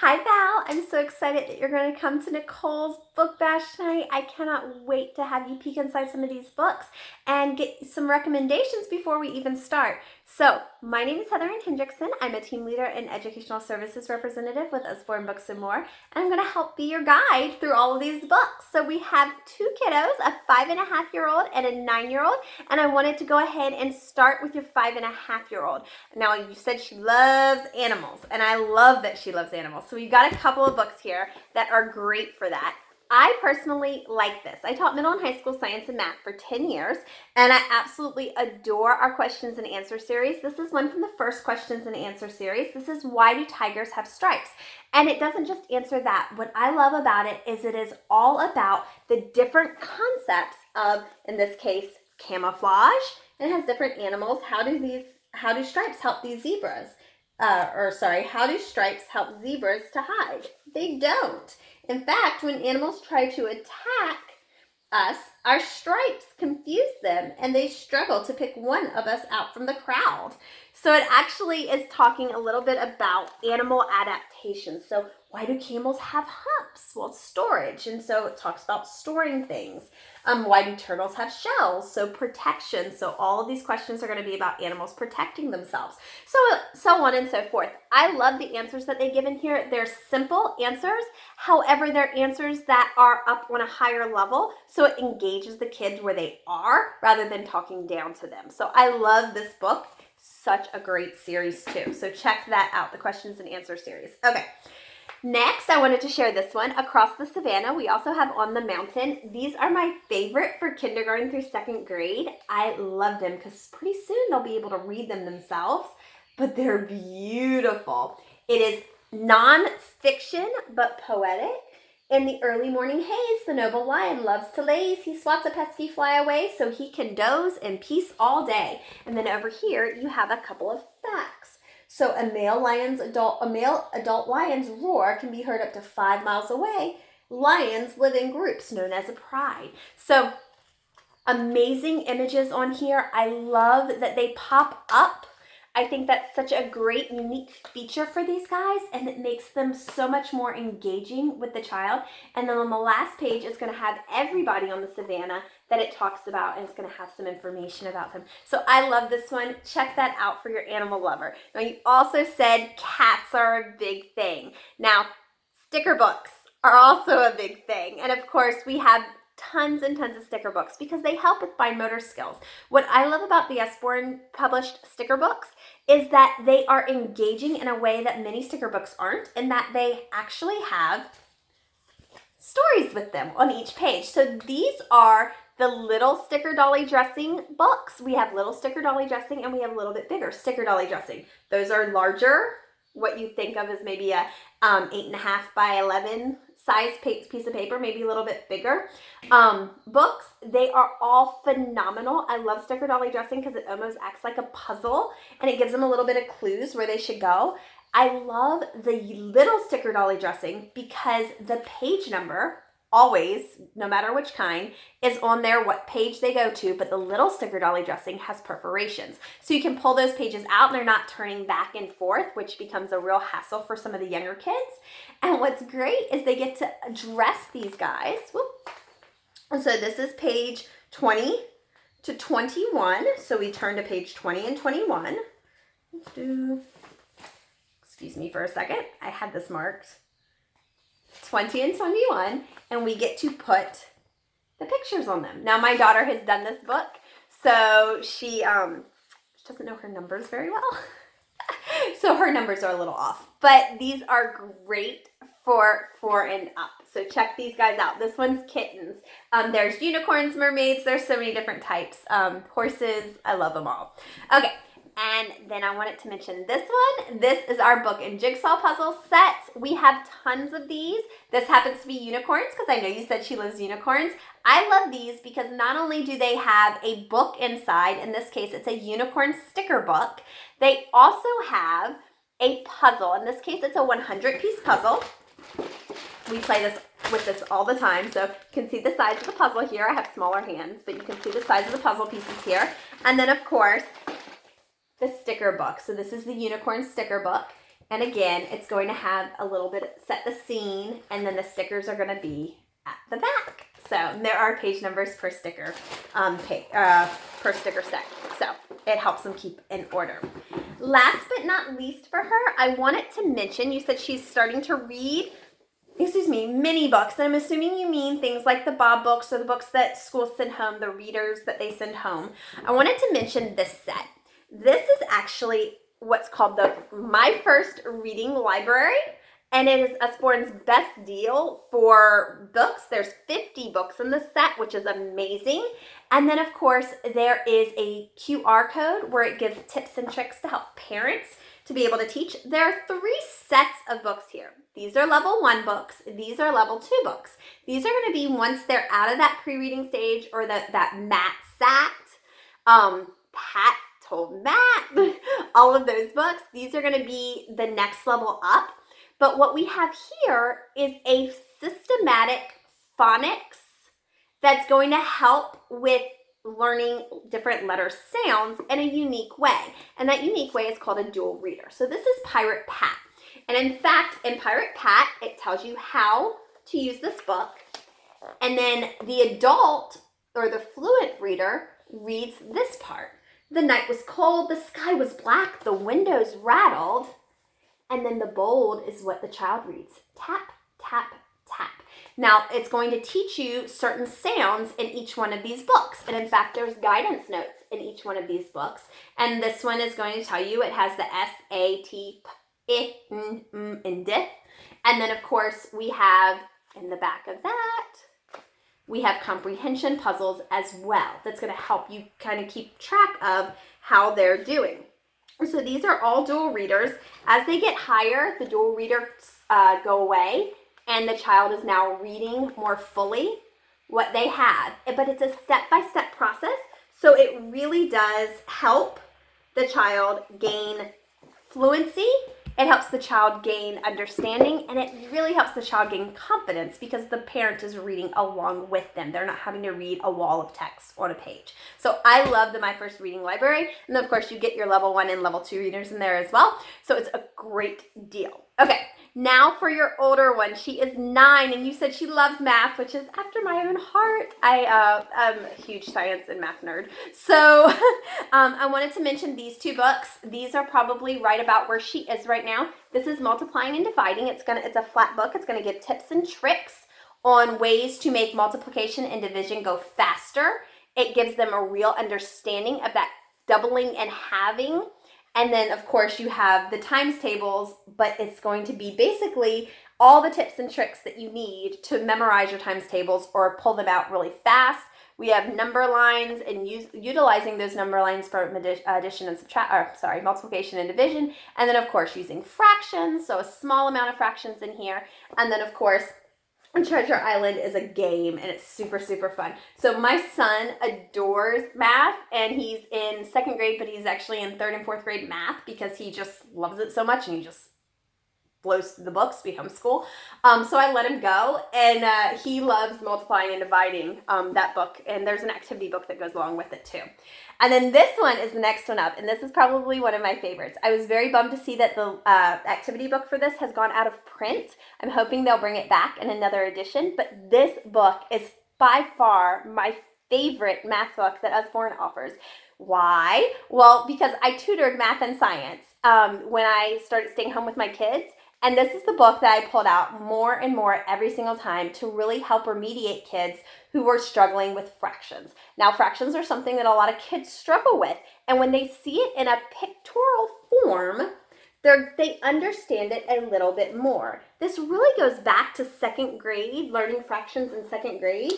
Hi Val, I'm so excited that you're going to come to Nicole's book bash tonight. I cannot wait to have you peek inside some of these books and get some recommendations before we even start. So, my name is Heather Ann Hendrickson. I'm a team leader and educational services representative with Usborne Books and More, and I'm going to help be your guide through all of these books. So, we have two kiddos, a 5.5-year-old and a 9-year-old, and I wanted to go ahead and start with your 5.5-year-old. Now, you said she loves animals, and I love that she loves animals. So we've got a couple of books here that are great for that. I personally like this. I taught middle and high school science and math for 10 years, and I absolutely adore our questions and answer series. This is one from the first questions and answer series. This is Why Do Tigers Have Stripes? And it doesn't just answer that. What I love about it is all about the different concepts of, in this case, camouflage, and it has different animals. How do stripes help these zebras? How do stripes help zebras to hide? They don't. In fact, when animals try to attack us, our stripes confuse them and they struggle to pick one of us out from the crowd. So it actually is talking a little bit about animal adaptation. So why do camels have humps? Well, it's storage. And so it talks about storing things. Why do turtles have shells? So protection. So all of these questions are going to be about animals protecting themselves. So on and so forth. I love the answers that they give in here. They're simple answers. However, they're answers that are up on a higher level. So it engages the kids where they are rather than talking down to them. So I love this book. Such a great series too. So check that out, the questions and answer series. Okay. Next, I wanted to share this one, Across the Savannah. We also have On the Mountain. These are my favorite for kindergarten through second grade. I love them because pretty soon they'll be able to read them themselves, but they're beautiful. It is non-fiction, but poetic. In the early morning haze, the noble lion loves to laze. He swats a pesky fly away so he can doze in peace all day. And then over here, you have a couple of facts. So a male adult lion's roar can be heard up to 5 miles away. Lions live in groups known as a pride. So amazing images on here. I love that they pop up. I think that's such a great, unique feature for these guys, and it makes them so much more engaging with the child. And then on the last page, it's going to have everybody on the savannah that it talks about, and it's going to have some information about them. So I love this one. Check that out for your animal lover. Now, you also said cats are a big thing. Now, sticker books are also a big thing. And of course, we have tons and tons of sticker books because they help with fine motor skills. What I love about the Usborne published sticker books is that they are engaging in a way that many sticker books aren't, and that they actually have stories with them on each page. So these are the little sticker dolly dressing books. We have little sticker dolly dressing and we have a little bit bigger sticker dolly dressing. Those are larger, what you think of as maybe a 8.5 by 11 size piece of paper, maybe a little bit bigger. Books, they are all phenomenal. I love sticker dolly dressing because it almost acts like a puzzle and it gives them a little bit of clues where they should go. I love the little sticker dolly dressing because the page number, always, no matter which kind, is on there what page they go to, but the little sticker dolly dressing has perforations. So you can pull those pages out and they're not turning back and forth, which becomes a real hassle for some of the younger kids. And what's great is they get to dress these guys. Whoop. And so this is page 20 to 21. So we turn to page 20 and 21. Excuse me for a second. I had this marked. 20 and 21, and we get to put the pictures on them. Now, my daughter has done this book, so she doesn't know her numbers very well. So her numbers are a little off, but these are great for 4 and up. So check these guys out. This one's kittens. There's unicorns, mermaids. There's so many different types. Horses. I love them all. Okay. And then I wanted to mention this one. This is our book and jigsaw puzzle sets. We have tons of these. This happens to be unicorns because I know you said she loves unicorns. I love these because not only do they have a book inside, in this case it's a unicorn sticker book, they also have a puzzle. In this case it's a 100-piece puzzle. We play with this all the time, so you can see the size of the puzzle here. I have smaller hands, but you can see the size of the puzzle pieces here. And then of course, the sticker book. So this is the unicorn sticker book. And again, it's going to have a little bit, set the scene, and then the stickers are going to be at the back. So there are page numbers per sticker, per sticker set. So it helps them keep in order. Last but not least for her, I wanted to mention, you said she's starting to read, mini books. And I'm assuming you mean things like the Bob books or the books that schools send home, the readers that they send home. I wanted to mention this set. This is actually what's called My First Reading Library. And it is Usborne's best deal for books. There's 50 books in the set, which is amazing. And then, of course, there is a QR code where it gives tips and tricks to help parents to be able to teach. There are 3 sets of books here. These are level 1 books. These are level 2 books. These are going to be once they're out of that pre-reading stage or that Matt sat. Pat told Matt, all of those books. These are going to be the next level up. But what we have here is a systematic phonics that's going to help with learning different letter sounds in a unique way. And that unique way is called a dual reader. So this is Pirate Pat. And in fact, in Pirate Pat, it tells you how to use this book. And then the adult or the fluent reader reads this part. The night was cold, the sky was black, the windows rattled. And then the bold is what the child reads. Tap, tap, tap. Now, it's going to teach you certain sounds in each one of these books. And in fact, there's guidance notes in each one of these books. And this one is going to tell you it has the S, A, T, P, I, N, M, and D. And then, of course, we have in the back of that, we have comprehension puzzles as well. That's going to help you kind of keep track of how they're doing. So these are all dual readers. As they get higher, the dual readers go away, and the child is now reading more fully what they have. But it's a step-by-step process, so it really does help the child gain fluency. It helps the child gain understanding, and it really helps the child gain confidence because the parent is reading along with them. They're not having to read a wall of text on a page. So I love the My First Reading Library. And then, of course, you get your level 1 and level 2 readers in there as well. So it's a great deal. Okay, now for your older one. She is 9, and you said she loves math, which is after my own heart. I'm a huge science and math nerd. So I wanted to mention these 2 books. These are probably right about where she is right now. This is Multiplying and Dividing. It's a flat book. It's going to give tips and tricks on ways to make multiplication and division go faster. It gives them a real understanding of that doubling and halving. And then, of course, you have the times tables, but it's going to be basically all the tips and tricks that you need to memorize your times tables or pull them out really fast. We have number lines and utilizing those number lines for addition and multiplication and division. And then, of course, using fractions, so a small amount of fractions in here. And then, of course, Treasure Island is a game, and it's super, super fun. So my son adores math, and he's in 2nd grade, but he's actually in 3rd and 4th grade math because he just loves it so much, and he just blows through the books. We homeschool. So I let him go, and he loves Multiplying and Dividing, that book, and there's an activity book that goes along with it too. And then this one is the next one up, and this is probably one of my favorites. I was very bummed to see that the activity book for this has gone out of print. I'm hoping they'll bring it back in another edition, but this book is by far my favorite math book that Usborne offers. Why? Well, because I tutored math and science when I started staying home with my kids. And this is the book that I pulled out more and more every single time to really help remediate kids who were struggling with fractions. Now, fractions are something that a lot of kids struggle with. And when they see it in a pictorial form, they understand it a little bit more. This really goes back to 2nd grade, learning fractions in 2nd grade,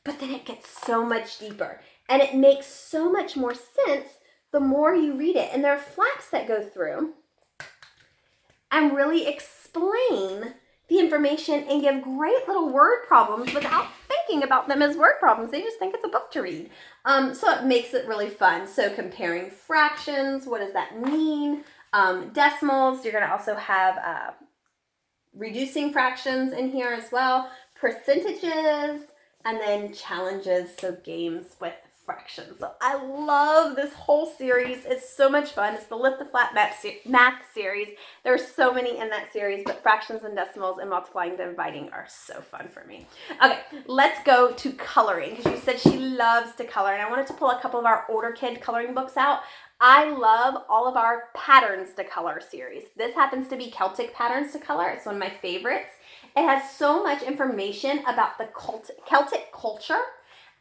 but then it gets so much deeper. And it makes so much more sense the more you read it. And there are flaps that go through and really explain the information and give great little word problems without thinking about them as word problems. They just think it's a book to read. So it makes it really fun. So comparing fractions, what does that mean? Decimals, you're going to also have reducing fractions in here as well. Percentages, and then challenges, so games with fractions. So I love this whole series. It's so much fun. It's the Lift the Flat math series. There's so many in that series, but fractions and decimals and multiplying and dividing are so fun for me. Okay, let's go to coloring, because you said she loves to color, and I wanted to pull a couple of our older kid coloring books out. I love all of our Patterns to Color series. This happens to be Celtic Patterns to Color. It's one of my favorites. It has so much information about the Celtic culture,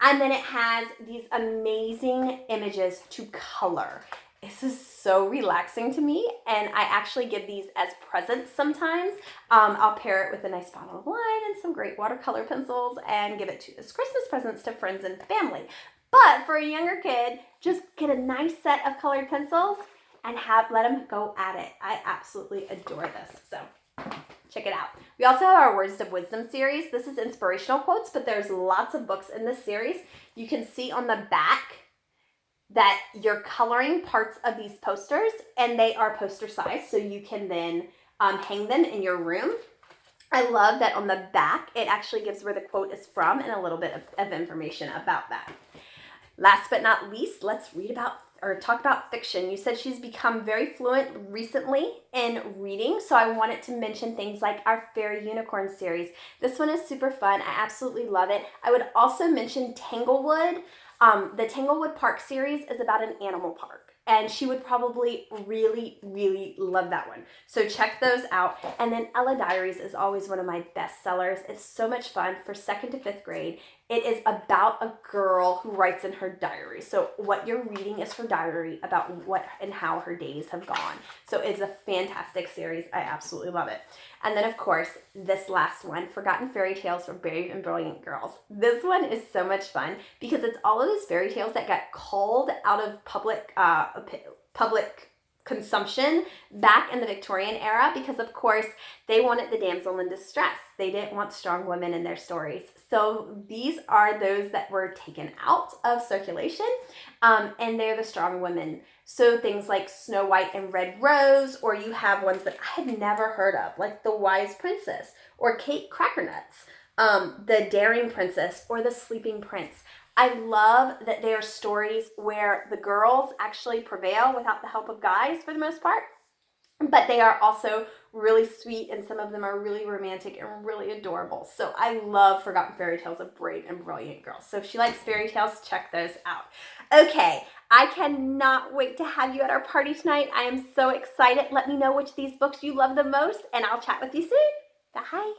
and then it has these amazing images to color. This is so relaxing to me, and I actually give these as presents sometimes. I'll pair it with a nice bottle of wine and some great watercolor pencils and give it as Christmas presents to friends and family. But for a younger kid, just get a nice set of colored pencils and let them go at it. I absolutely adore this. So check it out. We also have our Words of Wisdom series. This is inspirational quotes, but there's lots of books in this series. You can see on the back that you're coloring parts of these posters, and they are poster size, so you can then hang them in your room. I love that on the back, it actually gives where the quote is from and a little bit of information about that. Last but not least, let's talk about fiction. You said she's become very fluent recently in reading, so I wanted to mention things like our Fairy Unicorn series. This one is super fun. I absolutely love it. I would also mention Tanglewood. The Tanglewood Park series is about an animal park, and she would probably really, really love that one. So check those out. And then Ella Diaries is always one of my best sellers. It's so much fun for 2nd to 5th grade. It is about a girl who writes in her diary. So what you're reading is her diary about what and how her days have gone. So it's a fantastic series. I absolutely love it. And then, of course, this last one, Forgotten Fairy Tales for Brave and Brilliant Girls. This one is so much fun because it's all of those fairy tales that got culled out of public consumption back in the Victorian era, because of course they wanted the damsel in distress. They didn't want strong women in their stories. So these are those that were taken out of circulation, and they're the strong women. So things like Snow White and Red Rose, or you have ones that I had never heard of, like The Wise Princess or Kate Crackernuts, The Daring Princess or The Sleeping Prince. I love that they are stories where the girls actually prevail without the help of guys for the most part, but they are also really sweet, and some of them are really romantic and really adorable. So I love Forgotten Fairy Tales of Brave and Brilliant Girls. So if she likes fairy tales, check those out. Okay, I cannot wait to have you at our party tonight. I am so excited. Let me know which of these books you love the most, and I'll chat with you soon. Bye.